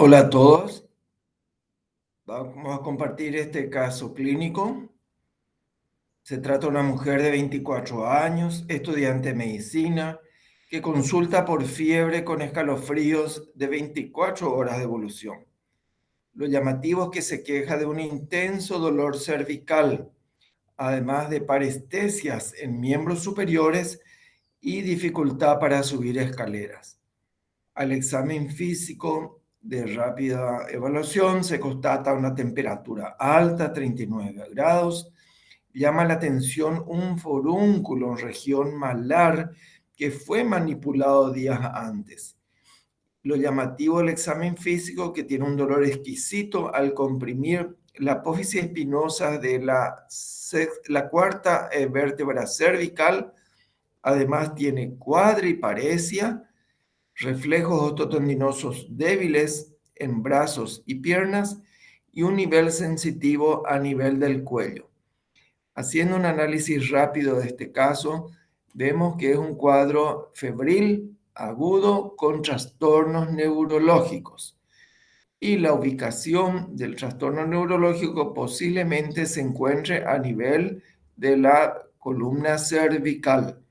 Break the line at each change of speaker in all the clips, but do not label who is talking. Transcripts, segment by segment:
Hola a todos, vamos a compartir este caso clínico. Se trata de una mujer de 24 años, estudiante de medicina, que consulta por fiebre con escalofríos de 24 horas de evolución. Lo llamativo es que se queja de un intenso dolor cervical, además de parestesias en miembros superiores y dificultad para subir escaleras. Al examen físico de rápida evaluación se constata una temperatura alta, 39 grados. Llama la atención un forúnculo en región malar que fue manipulado días antes. Lo llamativo del examen físico que tiene un dolor exquisito al comprimir la apófisis espinosa de la cuarta vértebra cervical. Además tiene cuadriparesia, reflejos ototendinosos débiles en brazos y piernas y un nivel sensitivo a nivel del cuello. Haciendo un análisis rápido de este caso, vemos que es un cuadro febril agudo con trastornos neurológicos y la ubicación del trastorno neurológico posiblemente se encuentre a nivel de la columna cervical,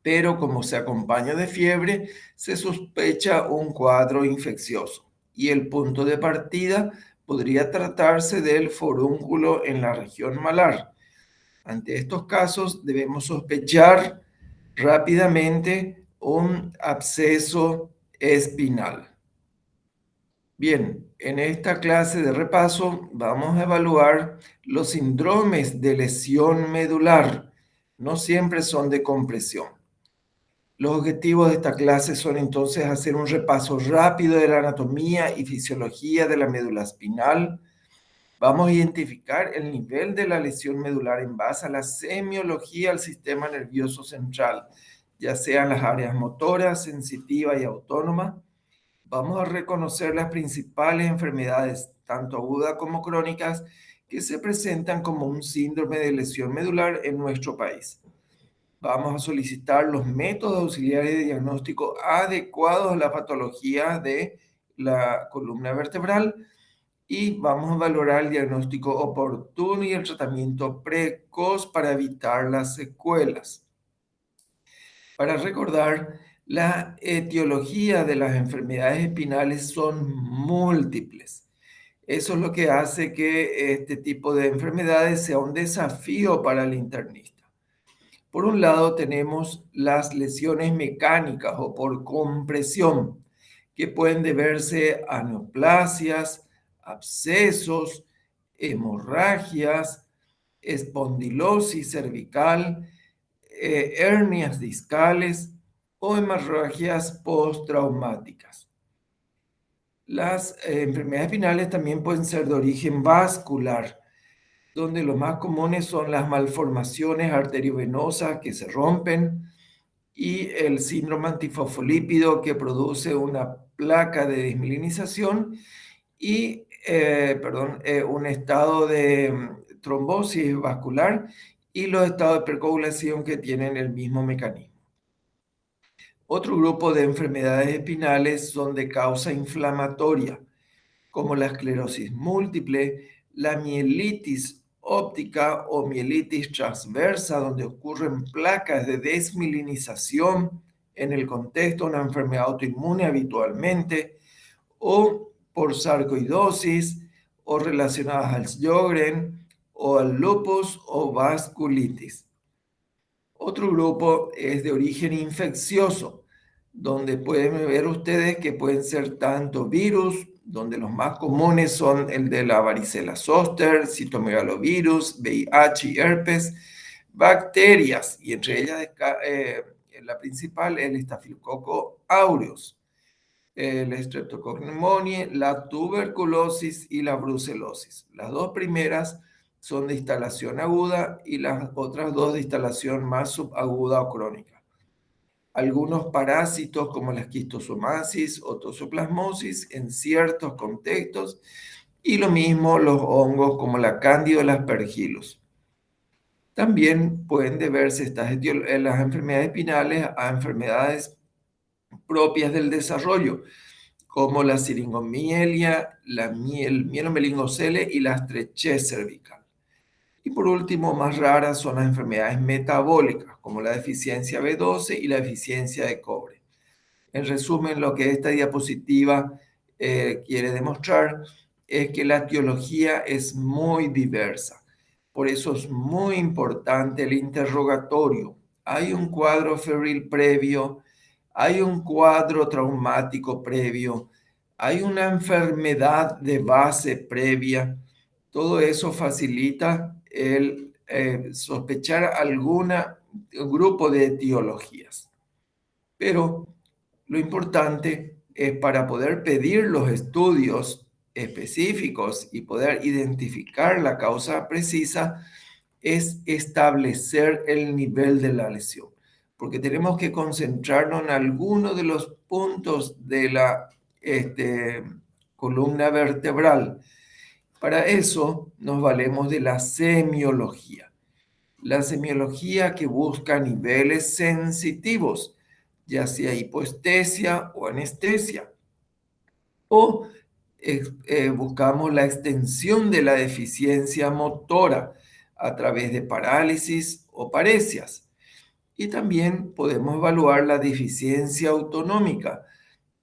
pero como se acompaña de fiebre, se sospecha un cuadro infeccioso y el punto de partida podría tratarse del forúnculo en la región malar. Ante estos casos debemos sospechar rápidamente un absceso espinal. Bien, en esta clase de repaso vamos a evaluar los síndromes de lesión medular. No siempre son de compresión. Los objetivos de esta clase son entonces hacer un repaso rápido de la anatomía y fisiología de la médula espinal. Vamos a identificar el nivel de la lesión medular en base a la semiología del sistema nervioso central, ya sean las áreas motora, sensitiva y autónoma. Vamos a reconocer las principales enfermedades, tanto agudas como crónicas, que se presentan como un síndrome de lesión medular en nuestro país. Vamos a solicitar los métodos auxiliares de diagnóstico adecuados a la patología de la columna vertebral y vamos a valorar el diagnóstico oportuno y el tratamiento precoz para evitar las secuelas. Para recordar, la etiología de las enfermedades espinales son múltiples. Eso es lo que hace que este tipo de enfermedades sea un desafío para el internista. Por un lado tenemos las lesiones mecánicas o por compresión, que pueden deberse a neoplasias, abscesos, hemorragias, espondilosis cervical, hernias discales o hemorragias postraumáticas. Las enfermedades espinales también pueden ser de origen vascular, donde los más comunes son las malformaciones arteriovenosas que se rompen y el síndrome antifosfolípido que produce una placa de desmielinización y un estado de trombosis vascular y los estados de precoagulación que tienen el mismo mecanismo. Otro grupo de enfermedades espinales son de causa inflamatoria, como la esclerosis múltiple, la mielitis óptica o mielitis transversa, donde ocurren placas de desmielinización en el contexto de una enfermedad autoinmune habitualmente, o por sarcoidosis, o relacionadas al Sjögren, o al lupus o vasculitis. Otro grupo es de origen infeccioso, donde pueden ver ustedes que pueden ser tanto virus, donde los más comunes son el de la varicela zoster, citomegalovirus, VIH y herpes, bacterias, y entre ellas la principal, el estafilococo aureus, el streptococcus pneumoniae, la tuberculosis y la brucelosis. Las dos primeras son de instalación aguda y las otras dos de instalación más subaguda o crónica. Algunos parásitos como la esquistosomasis o tosoplasmosis en ciertos contextos y lo mismo los hongos como la Cándida o el Aspergillus. También pueden deberse las enfermedades espinales a enfermedades propias del desarrollo, como la siringomielia, el mielomelingocele y la estrechez cervical. Y por último, más raras son las enfermedades metabólicas, como la deficiencia B12 y la deficiencia de cobre. En resumen, lo que esta diapositiva quiere demostrar es que la etiología es muy diversa. Por eso es muy importante el interrogatorio. ¿Hay un cuadro febril previo? ¿Hay un cuadro traumático previo? ¿Hay una enfermedad de base previa? Todo eso facilita el sospechar algún grupo de etiologías. Pero lo importante es para poder pedir los estudios específicos y poder identificar la causa precisa, es establecer el nivel de la lesión, porque tenemos que concentrarnos en algunos de los puntos de la columna vertebral. Para eso nos valemos de la semiología. La semiología que busca niveles sensitivos, ya sea hipoestesia o anestesia, o buscamos la extensión de la deficiencia motora a través de parálisis o paresias. Y también podemos evaluar la deficiencia autonómica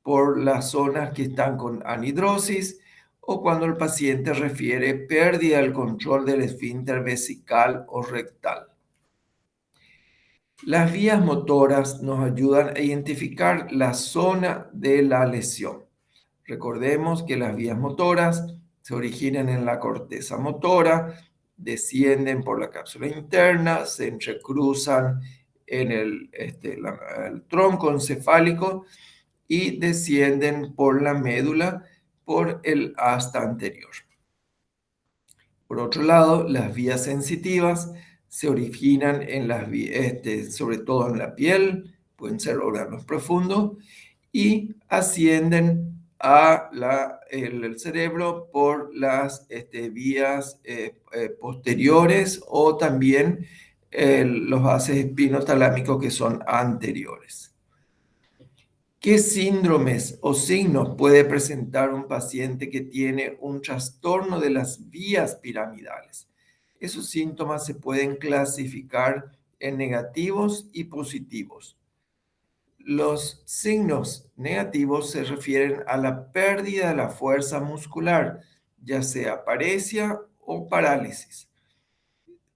por las zonas que están con anhidrosis o cuando el paciente refiere pérdida del control del esfínter vesical o rectal. Las vías motoras nos ayudan a identificar la zona de la lesión. Recordemos que las vías motoras se originan en la corteza motora, descienden por la cápsula interna, se entrecruzan en el tronco encefálico y descienden por la médula por el asta anterior. Por otro lado, las vías sensitivas se originan en sobre todo en la piel, pueden ser órganos profundos, y ascienden el cerebro por las vías posteriores o también los bases espinotalámicos que son anteriores. ¿Qué síndromes o signos puede presentar un paciente que tiene un trastorno de las vías piramidales? Esos síntomas se pueden clasificar en negativos y positivos. Los signos negativos se refieren a la pérdida de la fuerza muscular, ya sea paresia o parálisis.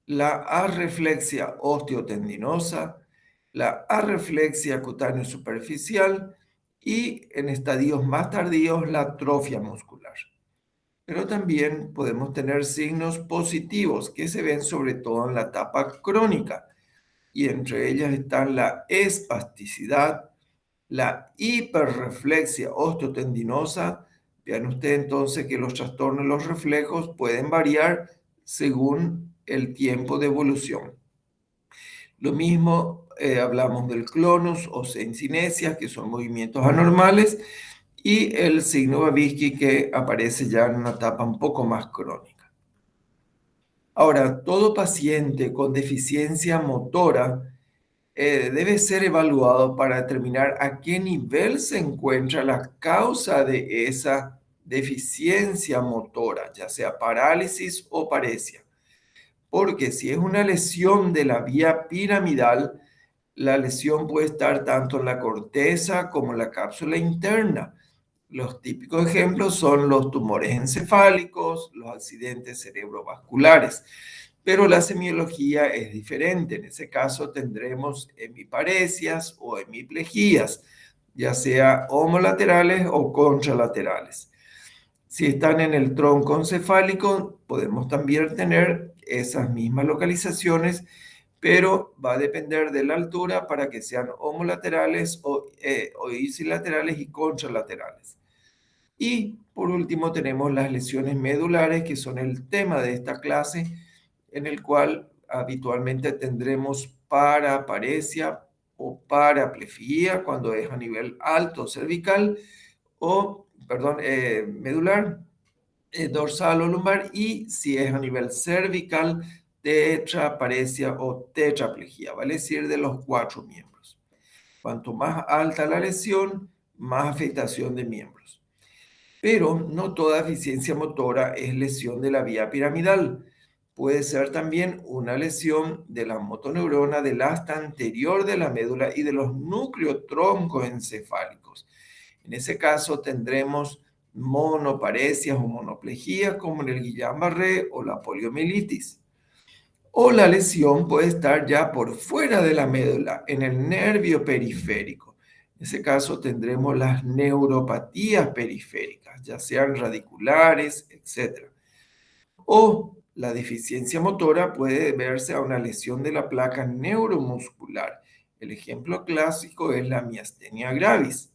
La arreflexia osteotendinosa, la arreflexia cutáneo superficial y en estadios más tardíos la atrofia muscular. Pero también podemos tener signos positivos que se ven sobre todo en la etapa crónica y entre ellas están la espasticidad, la hiperreflexia osteotendinosa. Vean ustedes entonces que los trastornos de los reflejos pueden variar según el tiempo de evolución. Lo mismo hablamos del clonus o sencinesia, que son movimientos anormales, y el signo Babinski, que aparece ya en una etapa un poco más crónica. Ahora, todo paciente con deficiencia motora debe ser evaluado para determinar a qué nivel se encuentra la causa de esa deficiencia motora, ya sea parálisis o paresia. Porque si es una lesión de la vía piramidal, la lesión puede estar tanto en la corteza como en la cápsula interna. Los típicos ejemplos son los tumores encefálicos, los accidentes cerebrovasculares, pero la semiología es diferente. En ese caso tendremos hemiparesias o hemiplejías, ya sea homolaterales o contralaterales. Si están en el tronco encefálico, podemos también tener esas mismas localizaciones, pero va a depender de la altura para que sean homolaterales o ipsilaterales y contralaterales. Y por último tenemos las lesiones medulares, que son el tema de esta clase, en el cual habitualmente tendremos paraparesia o paraplegia cuando es a nivel alto cervical o, perdón, medular, dorsal o lumbar, y si es a nivel cervical, tetraparesia o tetraplegia, vale decir de los 4 miembros. Cuanto más alta la lesión, más afectación de miembros. Pero no toda deficiencia motora es lesión de la vía piramidal. Puede ser también una lesión de la motoneurona del asta anterior de la médula y de los núcleos troncoencefálicos. En ese caso tendremos monoparesias o monoplejías como en el Guillain-Barré o la poliomielitis. O la lesión puede estar ya por fuera de la médula, en el nervio periférico. En ese caso tendremos las neuropatías periféricas, ya sean radiculares, etc. O la deficiencia motora puede deberse a una lesión de la placa neuromuscular. El ejemplo clásico es la miastenia gravis.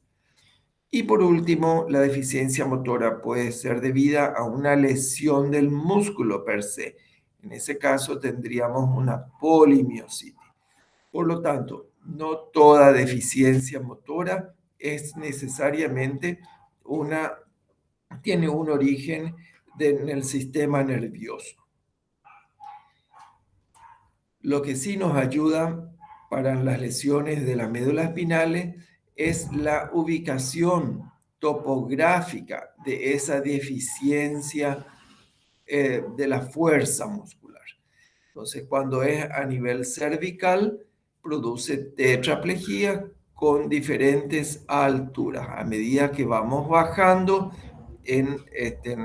Y por último, la deficiencia motora puede ser debida a una lesión del músculo per se. En ese caso tendríamos una polimiositis. Por lo tanto, no toda deficiencia motora es necesariamente tiene un origen en el sistema nervioso. Lo que sí nos ayuda para las lesiones de las médulas espinales es la ubicación topográfica de esa deficiencia de la fuerza muscular. Entonces, cuando es a nivel cervical, produce tetraplegia con diferentes alturas. A medida que vamos bajando en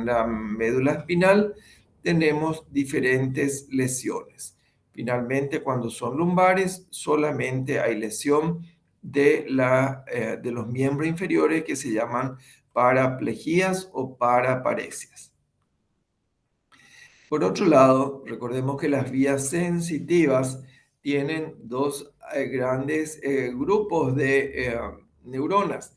la médula espinal, tenemos diferentes lesiones. Finalmente, cuando son lumbares, solamente hay lesión de los miembros inferiores que se llaman paraplejías o paraparesias. Por otro lado, recordemos que las vías sensitivas tienen dos grandes grupos de neuronas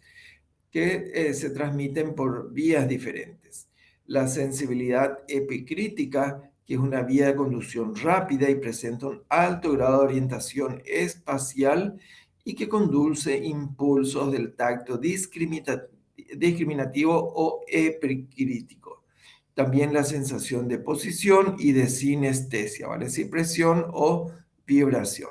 que se transmiten por vías diferentes. La sensibilidad epicrítica, que es una vía de conducción rápida y presenta un alto grado de orientación espacial y que conduce impulsos del tacto discriminativo o epicrítico. También la sensación de posición y de sinestesia, ¿vale? Si presión o vibración.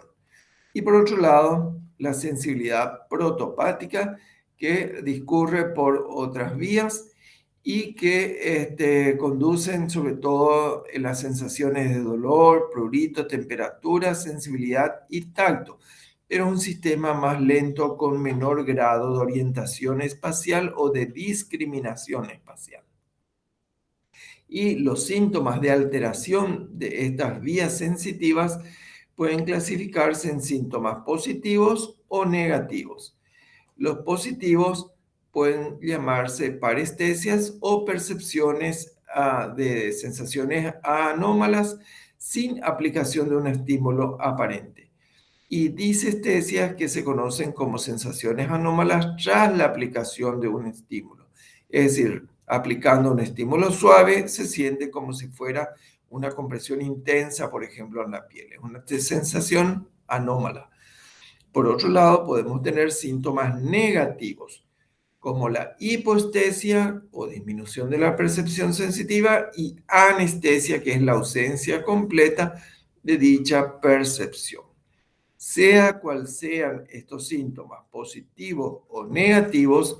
Y por otro lado, la sensibilidad protopática, que discurre por otras vías y que conducen sobre todo en las sensaciones de dolor, prurito, temperatura, sensibilidad y tacto. Pero un sistema más lento con menor grado de orientación espacial o de discriminación espacial. Y los síntomas de alteración de estas vías sensitivas pueden clasificarse en síntomas positivos o negativos. Los positivos pueden llamarse parestesias o percepciones de sensaciones anómalas sin aplicación de un estímulo aparente. Y disestesias, que se conocen como sensaciones anómalas tras la aplicación de un estímulo. Es decir, aplicando un estímulo suave se siente como si fuera una compresión intensa, por ejemplo, en la piel. Es una sensación anómala. Por otro lado, podemos tener síntomas negativos, como la hipoestesia o disminución de la percepción sensitiva y anestesia, que es la ausencia completa de dicha percepción. Sea cual sean estos síntomas, positivos o negativos,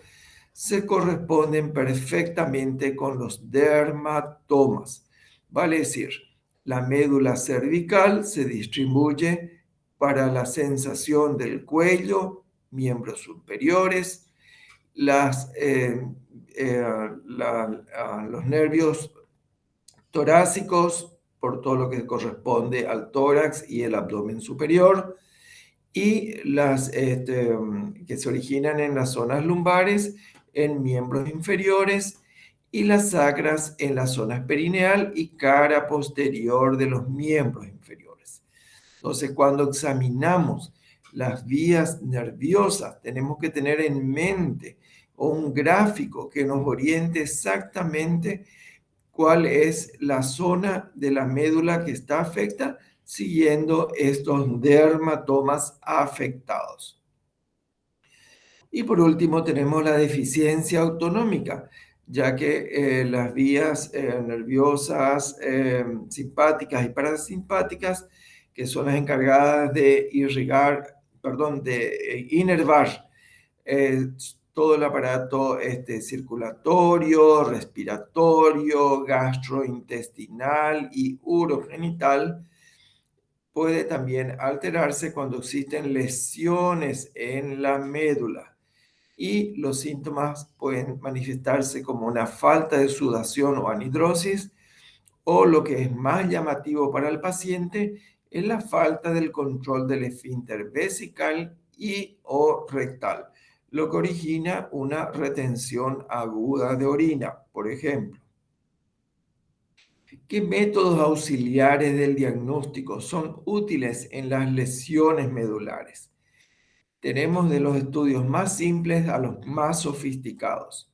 se corresponden perfectamente con los dermatomas. Vale decir, la médula cervical se distribuye para la sensación del cuello, miembros superiores, los nervios torácicos, por todo lo que corresponde al tórax y el abdomen superior, y las que se originan en las zonas lumbares, en miembros inferiores, y las sacras en la zona perineal y cara posterior de los miembros inferiores. Entonces, cuando examinamos las vías nerviosas, tenemos que tener en mente un gráfico que nos oriente exactamente cuál es la zona de la médula que está afectada, siguiendo estos dermatomas afectados. Y por último tenemos la deficiencia autonómica, ya que las vías nerviosas simpáticas y parasimpáticas, que son las encargadas de inervar eh, todo el aparato circulatorio, respiratorio, gastrointestinal y urogenital, puede también alterarse cuando existen lesiones en la médula y los síntomas pueden manifestarse como una falta de sudación o anhidrosis, o lo que es más llamativo para el paciente es la falta del control del esfínter vesical y o rectal, lo que origina una retención aguda de orina, por ejemplo. ¿Qué métodos auxiliares del diagnóstico son útiles en las lesiones medulares? Tenemos de los estudios más simples a los más sofisticados.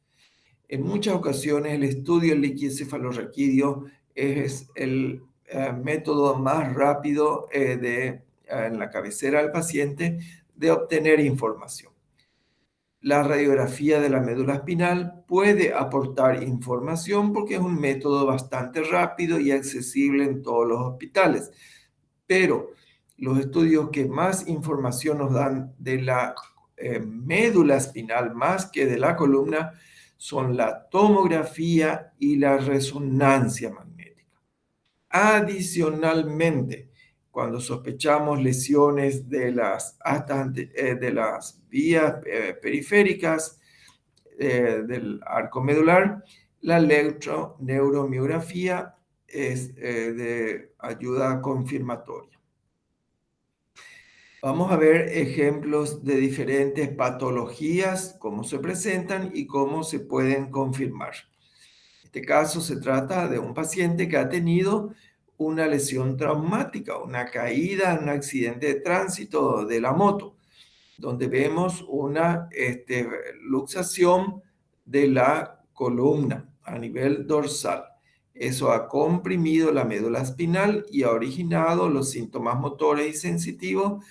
En muchas ocasiones el estudio líquido-cefalorraquídeo es el método más rápido en la cabecera del paciente de obtener información. La radiografía de la médula espinal puede aportar información porque es un método bastante rápido y accesible en todos los hospitales, pero los estudios que más información nos dan de la médula espinal más que de la columna son la tomografía y la resonancia magnética. Adicionalmente, cuando sospechamos lesiones de las vías periféricas del arco medular, la electroneuromiografía es de ayuda confirmatoria. Vamos a ver ejemplos de diferentes patologías, cómo se presentan y cómo se pueden confirmar. En este caso se trata de un paciente que ha tenido una lesión traumática, una caída en un accidente de tránsito de la moto, donde vemos una luxación de la columna a nivel dorsal. Eso ha comprimido la médula espinal y ha originado los síntomas motores y sensitivos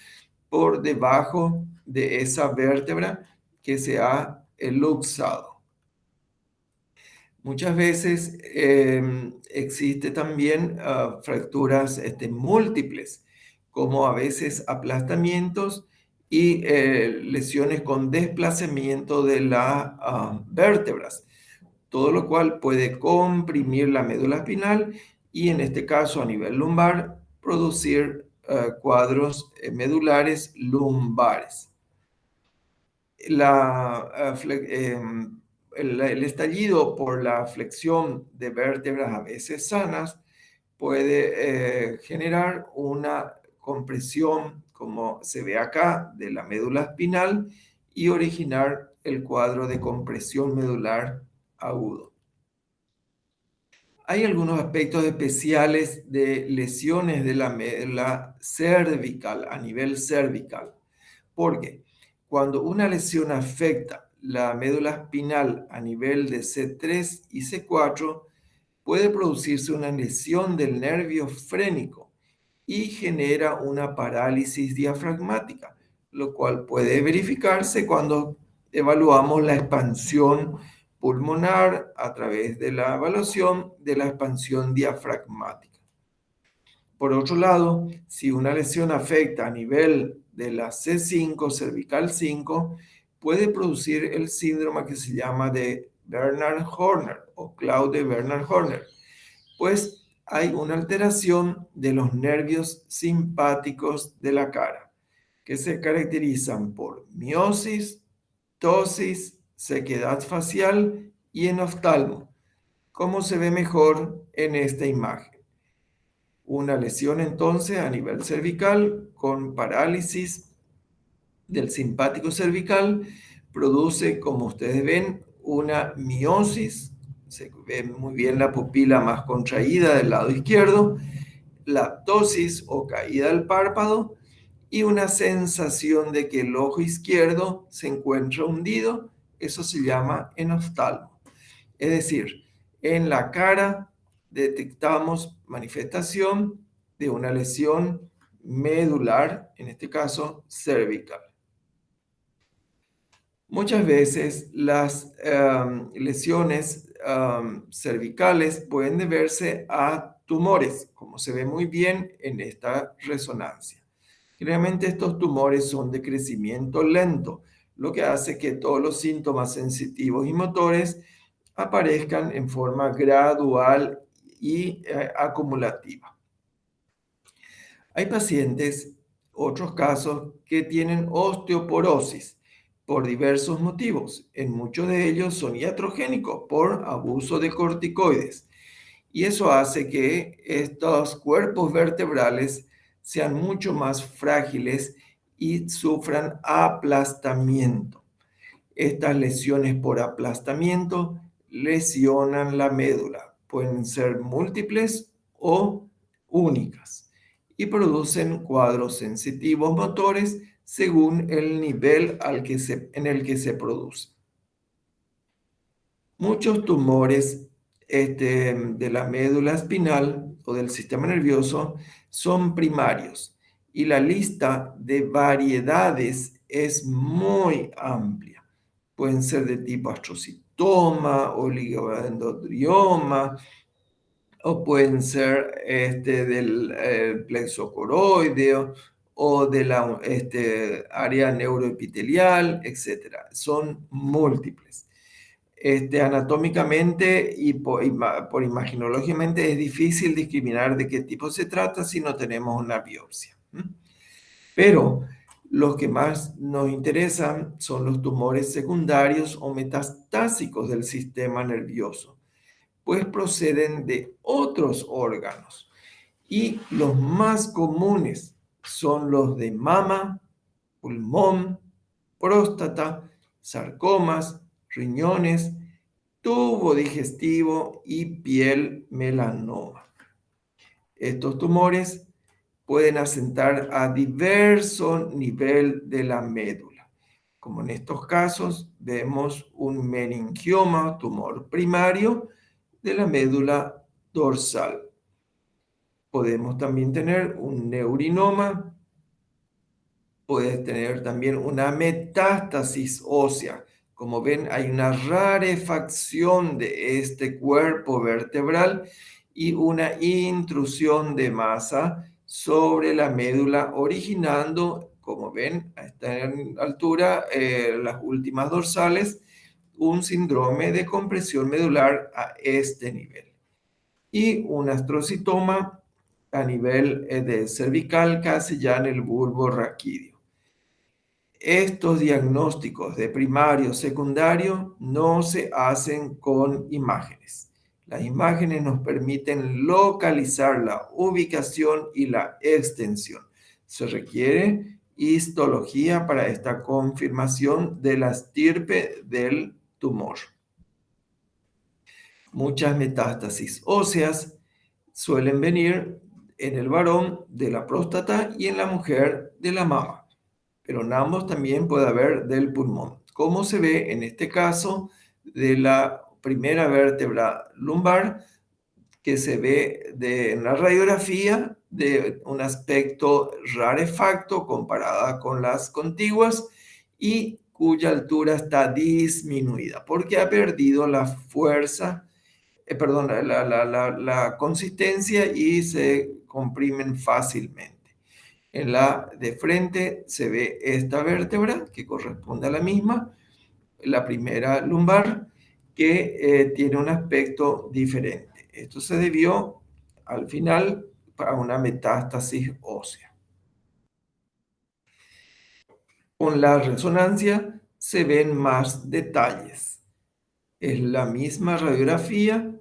por debajo de esa vértebra que se ha luxado. Muchas veces existe también fracturas múltiples, como a veces aplastamientos y lesiones con desplazamiento de las vértebras, todo lo cual puede comprimir la médula espinal y en este caso a nivel lumbar producir cuadros medulares lumbares. El estallido por la flexión de vértebras a veces sanas puede generar una compresión, como se ve acá, de la médula espinal y originar el cuadro de compresión medular agudo. Hay algunos aspectos especiales de lesiones de la médula cervical, a nivel cervical, porque cuando una lesión afecta la médula espinal a nivel de C3 y C4, puede producirse una lesión del nervio frénico y genera una parálisis diafragmática, lo cual puede verificarse cuando evaluamos la expansión pulmonar a través de la evaluación de la expansión diafragmática. Por otro lado, si una lesión afecta a nivel de la C5, cervical 5, puede producir el síndrome que se llama de Bernard Horner o Claude Bernard Horner, pues hay una alteración de los nervios simpáticos de la cara, que se caracterizan por miosis, ptosis, sequedad facial y enoftalmo, como se ve mejor en esta imagen. Una lesión entonces a nivel cervical con parálisis del simpático cervical produce, como ustedes ven, una miosis. Se ve muy bien la pupila más contraída del lado izquierdo, la ptosis o caída del párpado y una sensación de que el ojo izquierdo se encuentra hundido. Eso se llama enoftalmo. Es decir, en la cara detectamos manifestación de una lesión medular, en este caso cervical. Muchas veces las lesiones cervicales pueden deberse a tumores, como se ve muy bien en esta resonancia. Generalmente estos tumores son de crecimiento lento, lo que hace que todos los síntomas sensitivos y motores aparezcan en forma gradual y acumulativa. Hay pacientes, otros casos, que tienen osteoporosis por diversos motivos. En muchos de ellos son iatrogénicos por abuso de corticoides. Y eso hace que estos cuerpos vertebrales sean mucho más frágiles y sufran aplastamiento. Estas lesiones por aplastamiento lesionan la médula. Pueden ser múltiples o únicas y producen cuadros sensitivos motores según el nivel en el que se produce. Muchos tumores de la médula espinal o del sistema nervioso son primarios y la lista de variedades es muy amplia. Pueden ser de tipo astrocitoma, oligodendroglioma, o pueden ser del plexo coroideo o de la área neuroepitelial, etc. Son múltiples. Anatómicamente y por imaginológicamente es difícil discriminar de qué tipo se trata si no tenemos una biopsia. Pero los que más nos interesan son los tumores secundarios o metastásicos del sistema nervioso, pues proceden de otros órganos. Y los más comunes son los de mama, pulmón, próstata, sarcomas, riñones, tubo digestivo y piel melanoma. Estos tumores pueden asentar a diverso nivel de la médula. Como en estos casos, vemos un meningioma, tumor primario de la médula dorsal. Podemos también tener un neurinoma, puedes tener también una metástasis ósea. Como ven, hay una rarefacción de este cuerpo vertebral y una intrusión de masa sobre la médula, originando, como ven, a esta altura, las últimas dorsales, un síndrome de compresión medular a este nivel. Y un astrocitoma a nivel de cervical, casi ya en el bulbo raquídeo. Estos diagnósticos de primario, secundario, no se hacen con imágenes. Las imágenes nos permiten localizar la ubicación y la extensión. Se requiere histología para esta confirmación de la estirpe del tumor. Muchas metástasis óseas suelen venir en el varón de la próstata y en la mujer de la mama, pero en ambos también puede haber del pulmón, como se ve en este caso de la primera vértebra lumbar, que se ve en la radiografía de un aspecto rarefacto comparada con las contiguas y cuya altura está disminuida porque ha perdido la fuerza, perdón, la consistencia y se comprimen fácilmente. En la de frente se ve esta vértebra que corresponde a la misma, la primera lumbar, que tiene un aspecto diferente. Esto se debió al final a una metástasis ósea. Con la resonancia se ven más detalles. Es la misma radiografía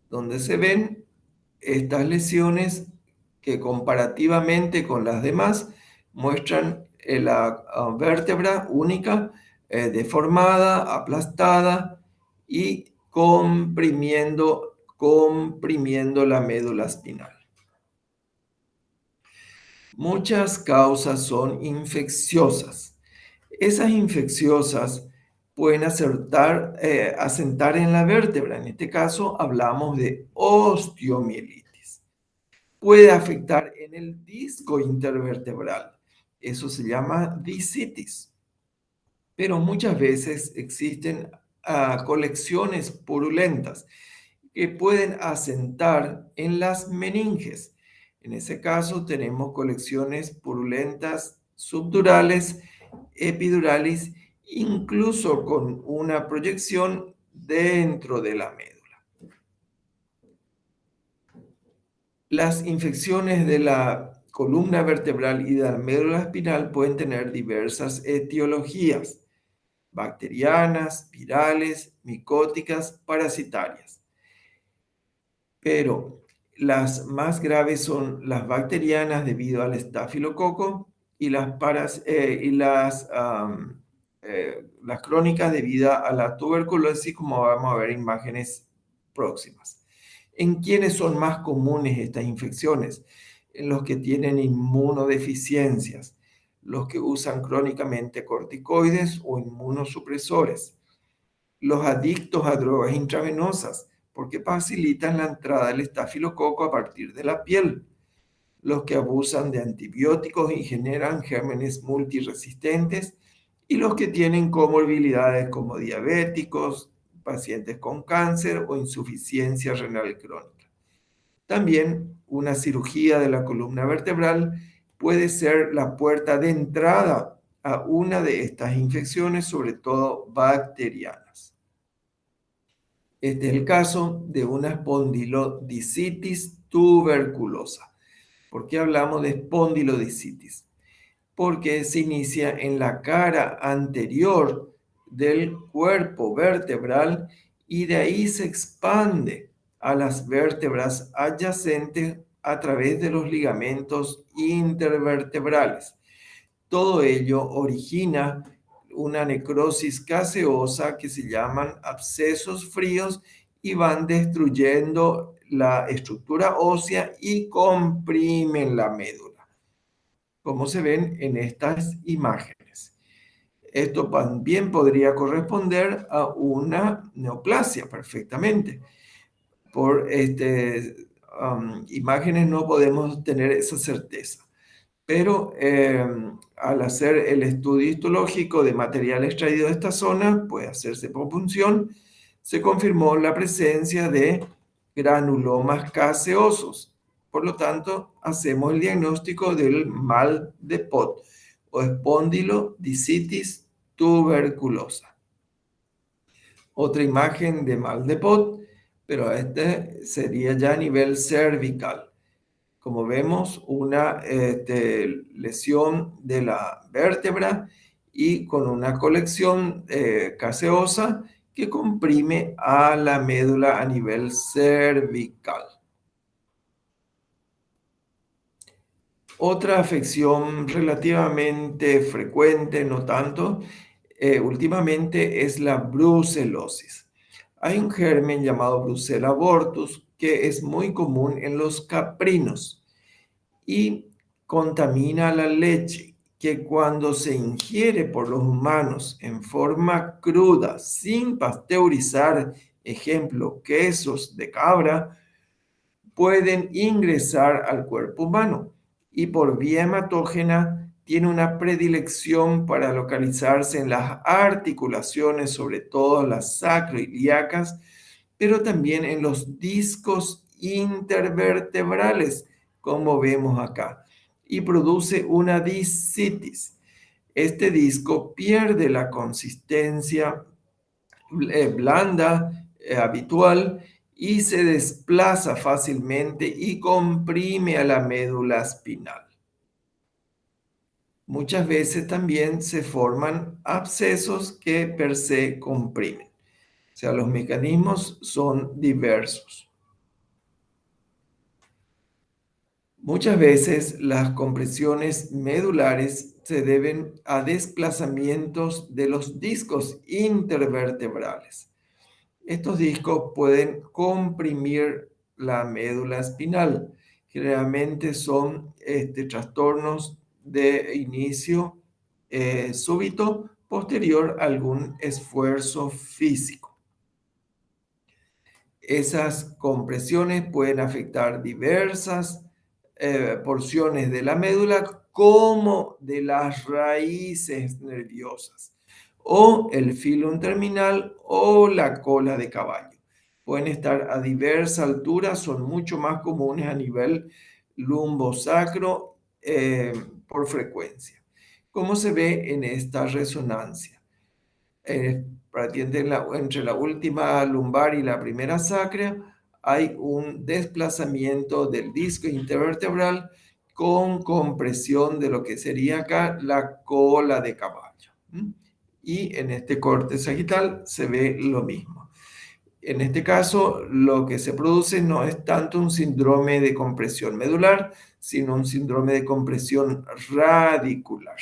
donde se ven estas lesiones que comparativamente con las demás muestran la vértebra única, deformada, aplastada y comprimiendo la médula espinal. Muchas causas son infecciosas. Esas infecciosas pueden asentar en la vértebra. En este caso hablamos de osteomielitis. Puede afectar en el disco intervertebral. Eso se llama discitis. Pero muchas veces existen colecciones purulentas que pueden asentar en las meninges. En ese caso tenemos colecciones purulentas subdurales, epidurales, incluso con una proyección dentro de la médula. Las infecciones de la columna vertebral y de la médula espinal pueden tener diversas etiologías: bacterianas, virales, micóticas, parasitarias. Pero las más graves son las bacterianas debido al estafilococo y las crónicas debido a la tuberculosis, como vamos a ver en imágenes próximas. ¿En quiénes son más comunes estas infecciones? En los que tienen inmunodeficiencias, los que usan crónicamente corticoides o inmunosupresores, los adictos a drogas intravenosas, porque facilitan la entrada del estafilococo a partir de la piel, los que abusan de antibióticos y generan gérmenes multiresistentes, y los que tienen comorbilidades como diabéticos, pacientes con cáncer o insuficiencia renal crónica. También una cirugía de la columna vertebral puede ser la puerta de entrada a una de estas infecciones, sobre todo bacterianas. Este es el caso de una espondilodiscitis tuberculosa. ¿Por qué hablamos de espondilodiscitis? Porque se inicia en la cara anterior del cuerpo vertebral y de ahí se expande a las vértebras adyacentes a través de los ligamentos intervertebrales. Todo ello origina una necrosis caseosa que se llaman abscesos fríos y van destruyendo la estructura ósea y comprimen la médula, como se ven en estas imágenes. Esto también podría corresponder a una neoplasia perfectamente. Por imágenes no podemos tener esa certeza. Pero al hacer el estudio histológico de material extraído de esta zona, puede hacerse por punción, se confirmó la presencia de granulomas caseosos. Por lo tanto, hacemos el diagnóstico del mal de Pot o espondilodiscitis tuberculosa. Otra imagen de mal de Pot, pero este sería ya a nivel cervical. Como vemos, una lesión de la vértebra y con una colección caseosa que comprime a la médula a nivel cervical. Otra afección relativamente frecuente, no tanto, últimamente es la brucelosis. Hay un germen llamado Brucella abortus que es muy común en los caprinos y contamina la leche, que cuando se ingiere por los humanos en forma cruda, sin pasteurizar, ejemplo, quesos de cabra, pueden ingresar al cuerpo humano y por vía hematógena tiene una predilección para localizarse en las articulaciones, sobre todo las sacroiliacas, pero también en los discos intervertebrales, como vemos acá, y produce una discitis. Este disco pierde la consistencia blanda habitual y se desplaza fácilmente y comprime a la médula espinal. Muchas veces también se forman abscesos que per se comprimen. O sea, los mecanismos son diversos. Muchas veces las compresiones medulares se deben a desplazamientos de los discos intervertebrales. Estos discos pueden comprimir la médula espinal. Generalmente son trastornos de inicio súbito posterior a algún esfuerzo físico. Esas compresiones pueden afectar diversas porciones de la médula, como de las raíces nerviosas, o el filum terminal o la cola de caballo. Pueden estar a diversa altura, son mucho más comunes a nivel lumbosacro por frecuencia. ¿Cómo se ve en esta resonancia? Entre la última lumbar y la primera sacra hay un desplazamiento del disco intervertebral con compresión de lo que sería acá la cola de caballo. Y en este corte sagital se ve lo mismo. En este caso, lo que se produce no es tanto un síndrome de compresión medular, sino un síndrome de compresión radicular.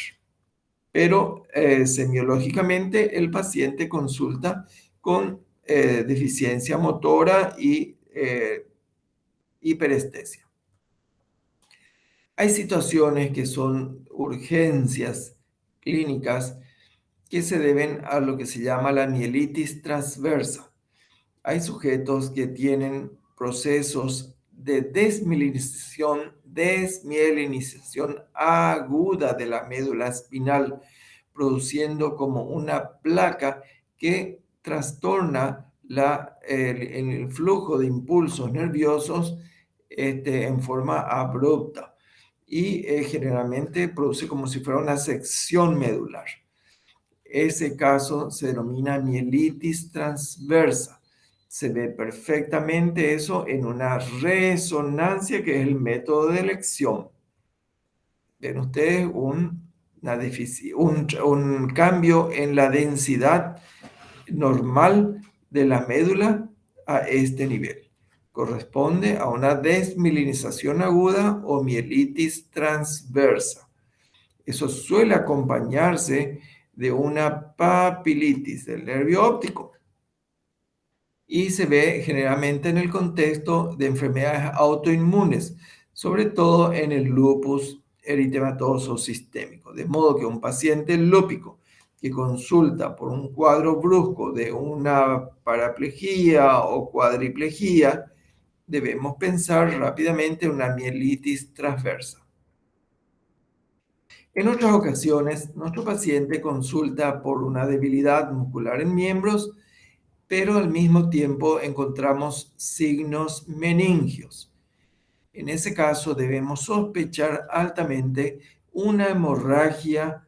Pero semiológicamente el paciente consulta con deficiencia motora y hiperestesia. Hay situaciones que son urgencias clínicas que se deben a lo que se llama la mielitis transversa. Hay sujetos que tienen procesos de desmielinización aguda de la médula espinal, produciendo como una placa que trastorna el flujo de impulsos nerviosos en forma abrupta y generalmente produce como si fuera una sección medular. Ese caso se denomina mielitis transversa. Se ve perfectamente eso en una resonancia, que es el método de elección. Ven ustedes un cambio en la densidad normal de la médula a este nivel. Corresponde a una desmielinización aguda o mielitis transversa. Eso suele acompañarse de una papilitis del nervio óptico y se ve generalmente en el contexto de enfermedades autoinmunes, sobre todo en el lupus eritematoso sistémico. De modo que un paciente lúpico que consulta por un cuadro brusco de una paraplegia o cuadriplegia, debemos pensar rápidamente en una mielitis transversa. En otras ocasiones, nuestro paciente consulta por una debilidad muscular en miembros, pero al mismo tiempo encontramos signos meningios. En ese caso debemos sospechar altamente una hemorragia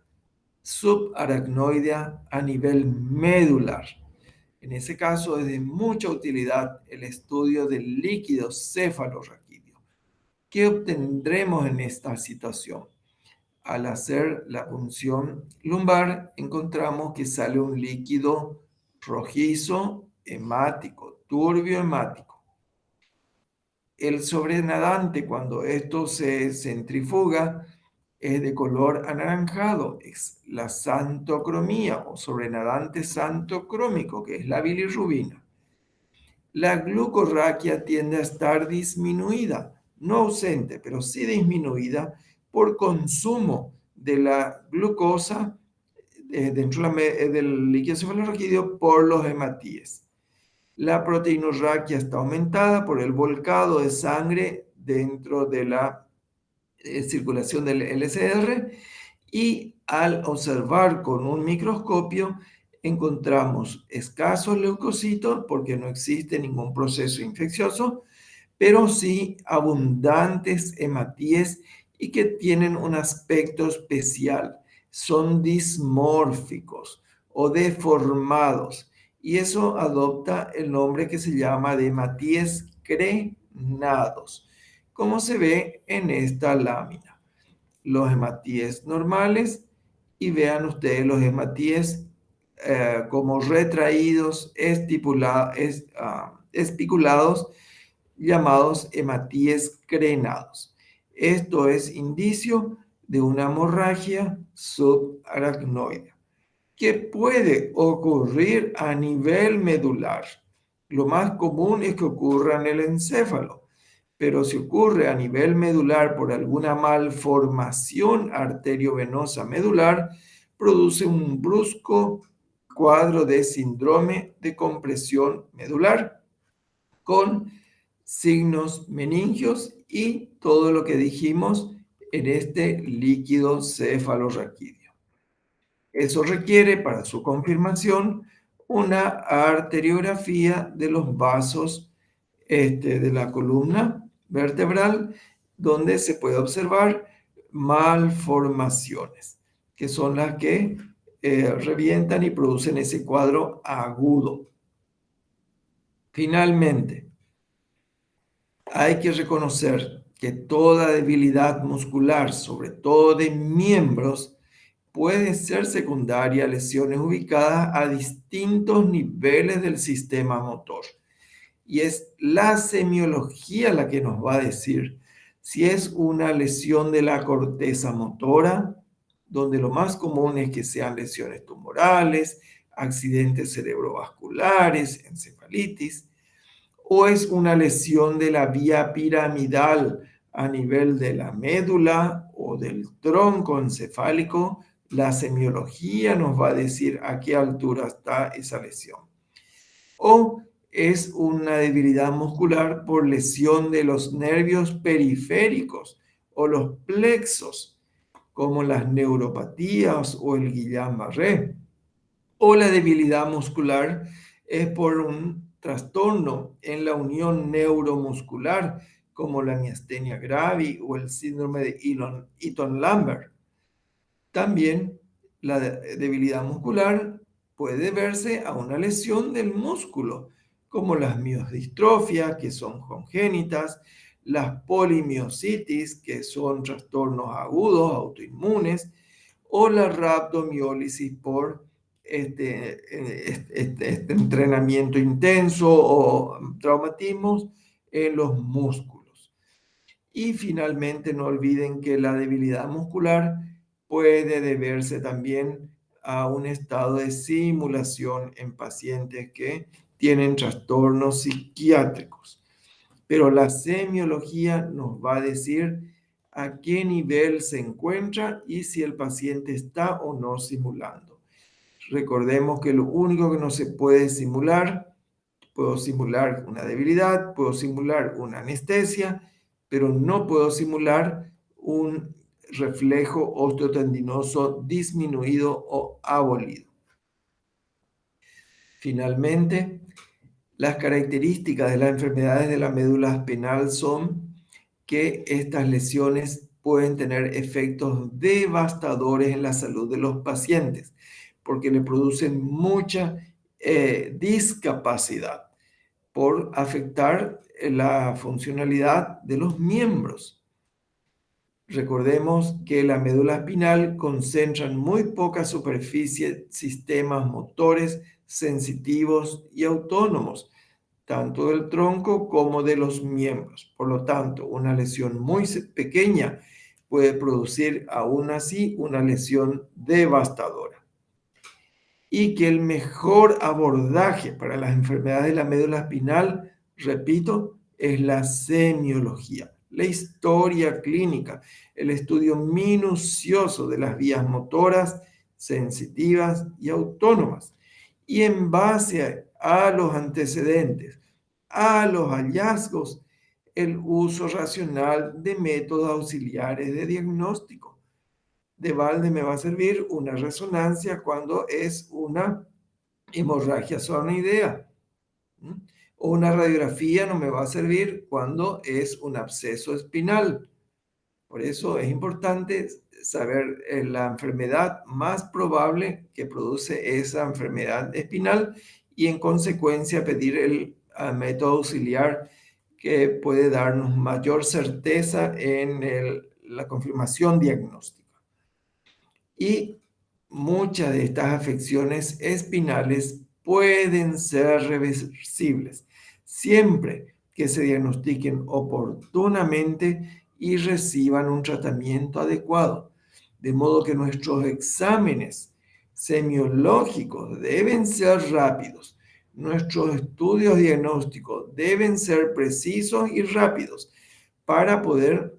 subaracnoidea a nivel medular. En ese caso es de mucha utilidad el estudio del líquido cefalorraquídeo. ¿Qué obtendremos en esta situación? Al hacer la punción lumbar, encontramos que sale un líquido rojizo, hemático, turbio hemático. El sobrenadante, cuando esto se centrifuga, es de color anaranjado, es la xantocromía o sobrenadante xantocrómico, que es la bilirrubina. La glucorraquia tiende a estar disminuida, no ausente, pero sí disminuida por consumo de la glucosa dentro del líquido cefalorraquídeo por los hematíes. La proteinorraquia está aumentada por el volcado de sangre dentro de la circulación del LCR, y al observar con un microscopio encontramos escasos leucocitos porque no existe ningún proceso infeccioso, pero sí abundantes hematíes y que tienen un aspecto especial. Son dismórficos o deformados, y eso adopta el nombre que se llama de hematíes crenados, como se ve en esta lámina. Los hematíes normales, y vean ustedes los hematíes como retraídos, espiculados, llamados hematíes crenados. Esto es indicio de una hemorragia subaracnoide que puede ocurrir a nivel medular. Lo más común es que ocurra en el encéfalo, pero si ocurre a nivel medular por alguna malformación arteriovenosa medular, produce un brusco cuadro de síndrome de compresión medular con signos meningios y todo lo que dijimos en este líquido cefalorraquídeo. Eso requiere para su confirmación una arteriografía de los vasos de la columna vertebral, donde se puede observar malformaciones, que son las que revientan y producen ese cuadro agudo. Finalmente, hay que reconocer que toda debilidad muscular, sobre todo de miembros, puede ser secundaria a lesiones ubicadas a distintos niveles del sistema motor. Y es la semiología la que nos va a decir si es una lesión de la corteza motora, donde lo más común es que sean lesiones tumorales, accidentes cerebrovasculares, encefalitis, o es una lesión de la vía piramidal a nivel de la médula o del tronco encefálico. La semiología nos va a decir a qué altura está esa lesión. O es una debilidad muscular por lesión de los nervios periféricos o los plexos, como las neuropatías o el Guillain-Barré. O la debilidad muscular es por un trastorno en la unión neuromuscular, como la miastenia gravis o el síndrome de Eaton-Lambert. También la debilidad muscular puede deberse a una lesión del músculo, como las miodistrofias, que son congénitas, las polimiositis, que son trastornos agudos autoinmunes, o la rhabdomiólisis por este entrenamiento intenso o traumatismos en los músculos. Y finalmente, no olviden que la debilidad muscular puede deberse también a un estado de simulación en pacientes que tienen trastornos psiquiátricos. Pero la semiología nos va a decir a qué nivel se encuentra y si el paciente está o no simulando. Recordemos que lo único que no se puede simular, puedo simular una debilidad, puedo simular una anestesia, pero no puedo simular un reflejo osteotendinoso disminuido o abolido. Finalmente, las características de las enfermedades de la médula espinal son que estas lesiones pueden tener efectos devastadores en la salud de los pacientes, porque le producen mucha discapacidad por afectar la funcionalidad de los miembros. Recordemos que la médula espinal concentra en muy poca superficie sistemas motores sensitivos y autónomos, tanto del tronco como de los miembros. Por lo tanto, una lesión muy pequeña puede producir aún así una lesión devastadora. Y que el mejor abordaje para las enfermedades de la médula espinal, repito, es la semiología, la historia clínica, el estudio minucioso de las vías motoras, sensitivas y autónomas. Y en base a los antecedentes, a los hallazgos, el uso racional de métodos auxiliares de diagnóstico. De balde me va a servir una resonancia cuando es una hemorragia sornoidea. O una radiografía no me va a servir cuando es un absceso espinal. Por eso es importante saber la enfermedad más probable que produce esa enfermedad espinal y en consecuencia pedir el método auxiliar que puede darnos mayor certeza en la confirmación diagnóstica. Y muchas de estas afecciones espinales pueden ser reversibles, siempre que se diagnostiquen oportunamente y reciban un tratamiento adecuado. De modo que nuestros exámenes semiológicos deben ser rápidos. Nuestros estudios diagnósticos deben ser precisos y rápidos para poder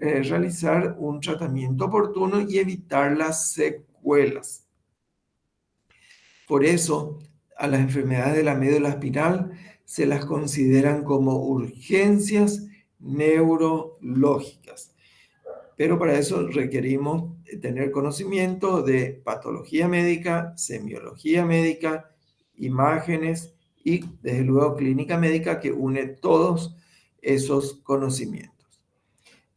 realizar un tratamiento oportuno y evitar las secuelas. Por eso, a las enfermedades de la médula espinal se las consideran como urgencias neurológicas. Pero para eso requerimos tener conocimiento de patología médica, semiología médica, imágenes y, desde luego, clínica médica que une todos esos conocimientos.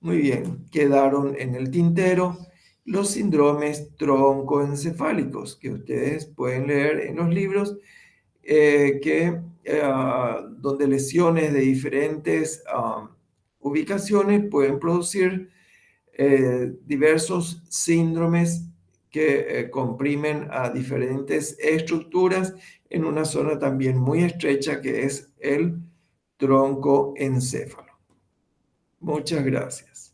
Muy bien, quedaron en el tintero los síndromes troncoencefálicos que ustedes pueden leer en los libros, donde lesiones de diferentes ubicaciones pueden producir diversos síndromes que comprimen a diferentes estructuras en una zona también muy estrecha que es el troncoencéfalo. Muchas gracias.